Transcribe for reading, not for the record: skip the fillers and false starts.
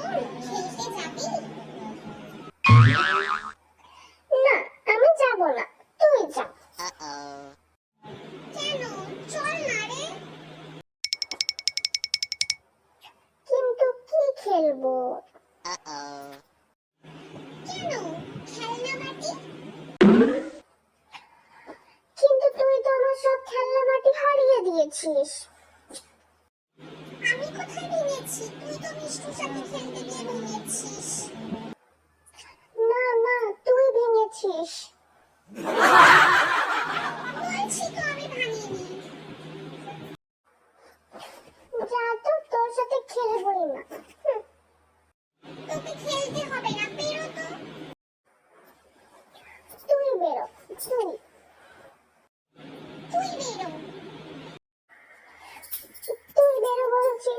খেলতে যাবি? না, আমি যাব না, তুই যা। কেন? চল না রে। কিন্তু কি খেলবো? কেন? খেলনা মাটি? কিন্তু তুই তো আমার সব খেলনা মাটি হারিয়ে দিয়েছিস। আমি কোথায় ভেঙেছি? তুই তো মিষ্টুর সাথে খেলতে গিয়ে ভেঙেছিস। না না, তুই ভেঙেছিস। বলছি তো আমি ভাঙিনি। যা তো, তোর সাথে খেলবই না। তোকে খেলতে হবে না, বেরো তো। তুই বেরো, তুই তুই বেরো। তুই বেরো বলছি।